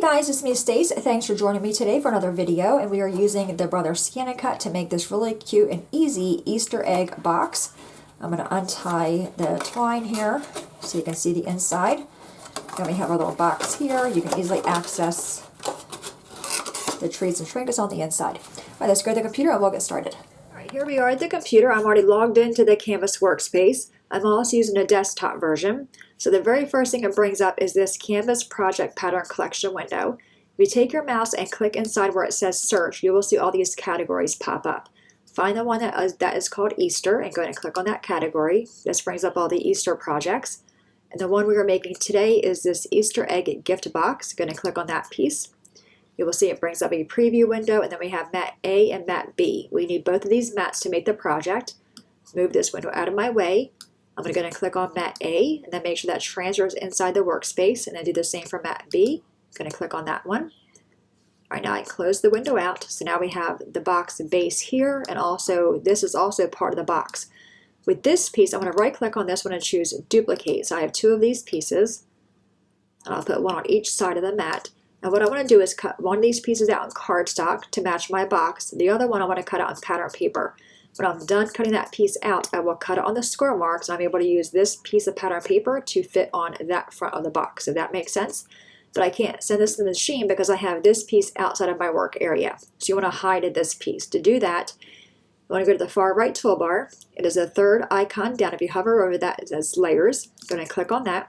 guys, it's me Stace. Thanks for joining me today for another video, and we are using the Brothers ScanNCut to make this really cute and easy Easter egg box. I'm going to untie the twine here so you can see the inside. Then we have our little box here. You can easily access the treats and trinkets on the inside. All right, let's go to the computer and we'll get started. All right, here we are at the computer. I'm already logged into the Canvas workspace. I'm also using a desktop version. So the very first thing it brings up is this Canvas Project Pattern Collection window. If you take your mouse and click inside where it says search, you will see all these categories pop up. Find the one that is called Easter and go ahead and click on that category. This brings up all the Easter projects. And the one we are making today is this Easter egg gift box. Going to click on that piece. You will see it brings up a preview window, and then we have mat A and mat B. We need both of these mats to make the project. Move this window out of my way. I'm going to click on mat A and then make sure that transfers inside the workspace, and then do the same for mat B. I'm going to click on that one. All right, now I close the window out. So now we have the box base here, and also this is also part of the box. With this piece, I'm going to right click on this one and choose duplicate. So I have two of these pieces, and I'll put one on each side of the mat. And what I want to do is cut one of these pieces out in cardstock to match my box. The other one I want to cut out in pattern paper. When I'm done cutting that piece out, I will cut it on the square marks, and I'm able to use this piece of pattern paper to fit on that front of the box, if that makes sense. But I can't send this to the machine because I have this piece outside of my work area. So you want to hide this piece. To do that, you want to go to the far right toolbar. It is the third icon down. If you hover over that, it says layers. Go and click on that.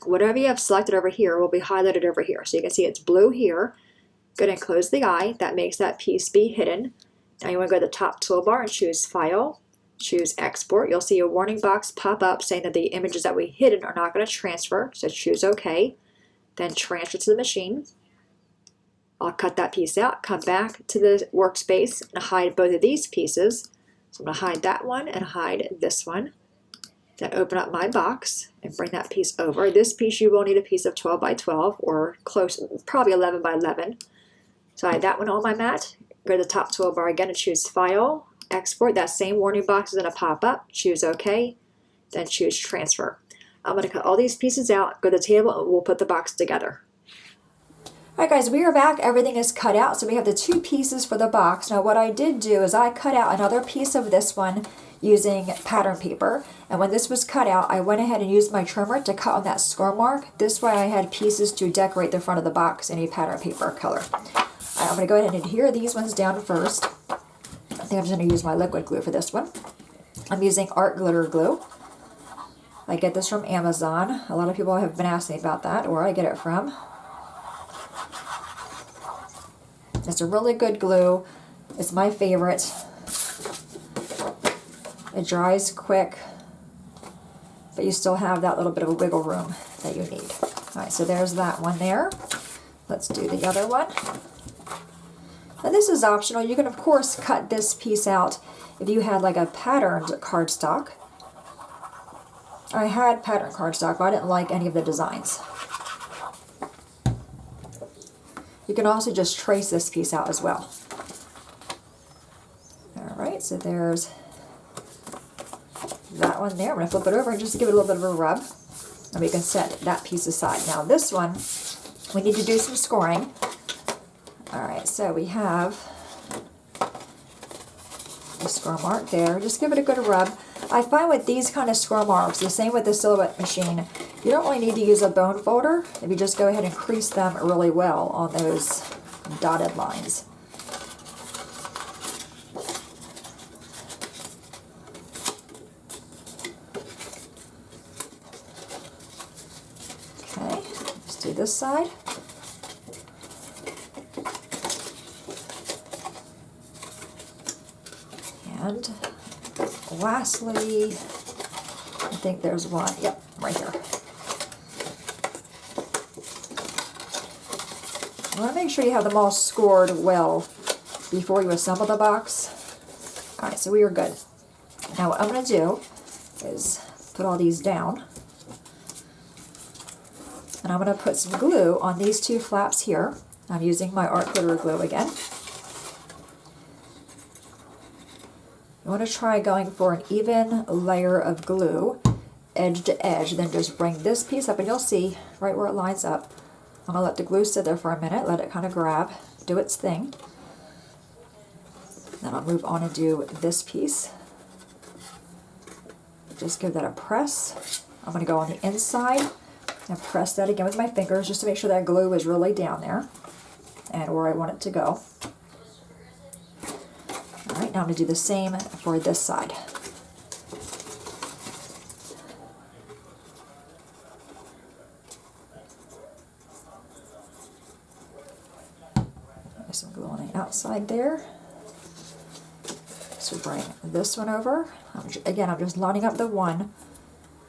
Whatever you have selected over here will be highlighted over here. So you can see it's blue here. Go ahead and close the eye. That makes that piece be hidden. Now you want to go to the top toolbar and choose File, choose Export. You'll see a warning box pop up saying that the images that we hidden are not going to transfer, so choose OK. Then transfer to the machine. I'll cut that piece out, come back to the workspace, and hide both of these pieces. So I'm going to hide that one and hide this one. Then open up my box and bring that piece over. This piece you will need a piece of 12 by 12 or close, probably 11 by 11. So I have that one on my mat. Go to the top toolbar again and choose File, Export. That same warning box is going to pop up. Choose OK, then choose Transfer. I'm going to cut all these pieces out, go to the table, and we'll put the box together. Alright guys, we are back. Everything is cut out, so we have the two pieces for the box. Now what I did do is I cut out another piece of this one using pattern paper, and when this was cut out, I went ahead and used my trimmer to cut on that score mark. This way I had pieces to decorate the front of the box in a pattern paper color. I'm going to go ahead and adhere these ones down first. I think I'm just going to use my liquid glue for this one. I'm using art glitter glue. I get this from Amazon. A lot of people have been asking me about that, where I get it from. It's a really good glue. It's my favorite. It dries quick, but you still have that little bit of a wiggle room that you need. All right, so there's that one there. Let's do the other one. And this is optional. You can, of course, cut this piece out if you had like a patterned cardstock. I had patterned cardstock, but I didn't like any of the designs. You can also just trace this piece out as well. All right, so there's that one there. I'm going to flip it over and just give it a little bit of a rub. And we can set that piece aside. Now this one, we need to do some scoring. Alright, so we have the score mark there. Just give it a good rub. I find with these kind of score marks, the same with the Silhouette machine, you don't really need to use a bone folder if you just go ahead and crease them really well on those dotted lines. Okay, let's do this side. And lastly, I think there's one. Yep, right here. You want to make sure you have them all scored well before you assemble the box. Alright, so we are good. Now what I'm going to do is put all these down. And I'm going to put some glue on these two flaps here. I'm using my art glitter glue again. You want to try going for an even layer of glue, edge to edge, then just bring this piece up, and you'll see right where it lines up. I'm going to let the glue sit there for a minute, let it kind of grab, do its thing. Then I'll move on and do this piece. Just give that a press. I'm going to go on the inside and press that again with my fingers just to make sure that glue is really down there and where I want it to go. Alright, now I'm going to do the same for this side. There's some glue on the outside there. So bring this one over. Again, I'm just lining up the one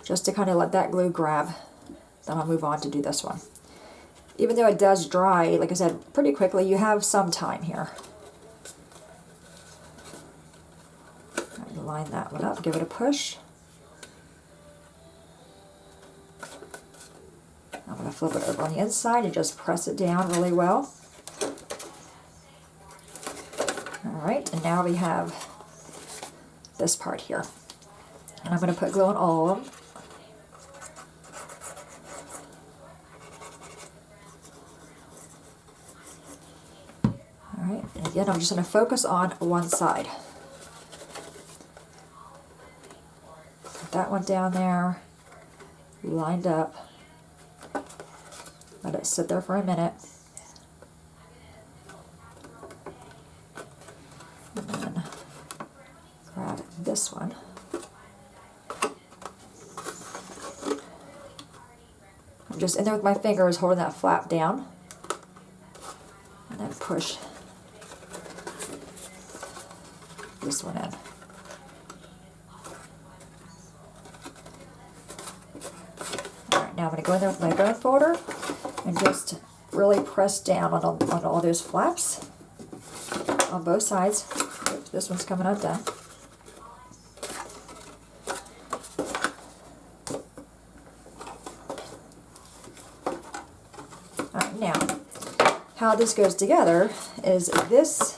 just to kind of let that glue grab. Then I'll move on to do this one. Even though it does dry, like I said, pretty quickly, you have some time here. Line that one up, give it a push. I'm going to flip it over on the inside and just press it down really well. Alright, and now we have this part here. And I'm going to put glue on all of them. Alright, and again, I'm just going to focus on one side. Put that one down there, lined up. Let it sit there for a minute. And then grab this one. I'm just in there with my fingers holding that flap down. And then push this one in. Alright, now I'm going to go in there with my bone folder and just really press down on all those flaps on both sides. Oops, this one's coming undone. Alright, now, how this goes together is this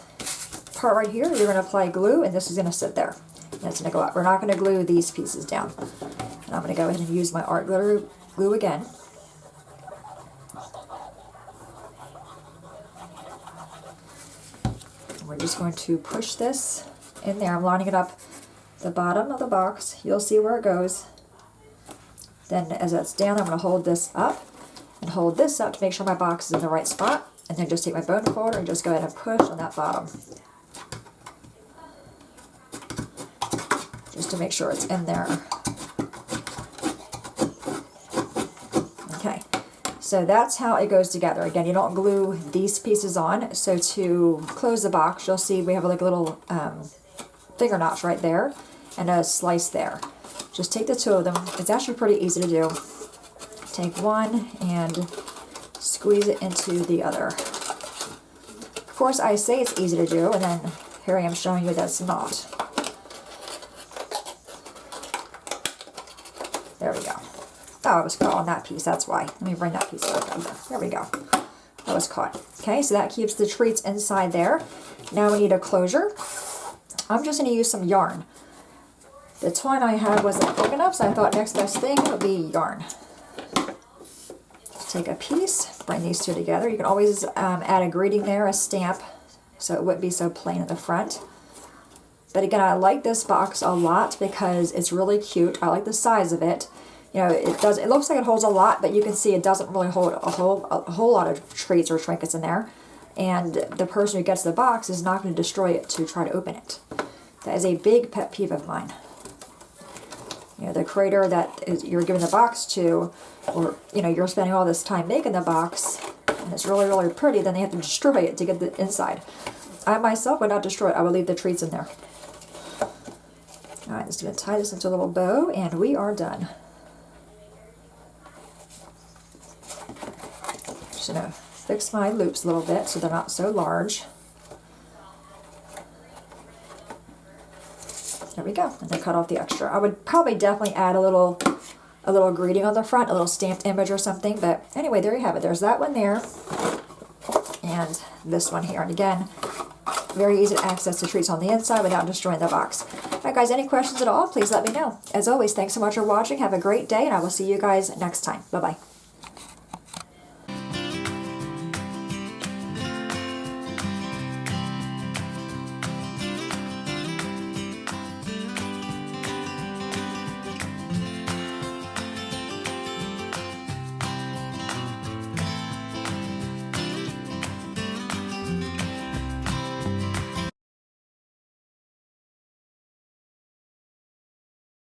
part right here, you're going to apply glue, and this is going to sit there. And it's going to go up. We're not going to glue these pieces down. And I'm going to go ahead and use my art glitter glue again. And we're just going to push this in there. I'm lining it up the bottom of the box. You'll see where it goes. Then as it's down, I'm going to hold this up and hold this up to make sure my box is in the right spot. And then just take my bone folder and just go ahead and push on that bottom. Just to make sure it's in there. Okay, so that's how it goes together. Again, you don't glue these pieces on. So to close the box, you'll see we have like a little finger notch right there and a slice there. Just take the two of them. It's actually pretty easy to do. Take one and squeeze it into the other. Of course, I say it's easy to do, and then here I am showing you that it's not. There we go. Oh, I was caught on that piece, that's why. Let me bring that piece back over. There we go. That was caught. Okay, so that keeps the treats inside there. Now we need a closure. I'm just going to use some yarn. The twine I had wasn't thick enough, so I thought next best thing would be yarn. Take a piece, bring these two together. You can always add a greeting there, a stamp, so it wouldn't be so plain at the front. But again, I like this box a lot because it's really cute. I like the size of it. You know, it looks like it holds a lot, but you can see it doesn't really hold a whole lot of treats or trinkets in there. And the person who gets the box is not going to destroy it to try to open it. That is a big pet peeve of mine. You know, the creator that you're giving the box to, or, you know, you're spending all this time making the box, and it's really, really pretty, then they have to destroy it to get the inside. I myself would not destroy it. I would leave the treats in there. Alright, just going to tie this into a little bow, and we are done. Just going to fix my loops a little bit so they're not so large. There we go, and then cut off the extra. I would probably definitely add a little greeting on the front, a little stamped image or something, but anyway, there you have it. There's that one there, and this one here. And again, very easy to access the treats on the inside without destroying the box. Alright guys, any questions at all, please let me know. As always, thanks so much for watching. Have a great day, and I will see you guys next time. Bye-bye.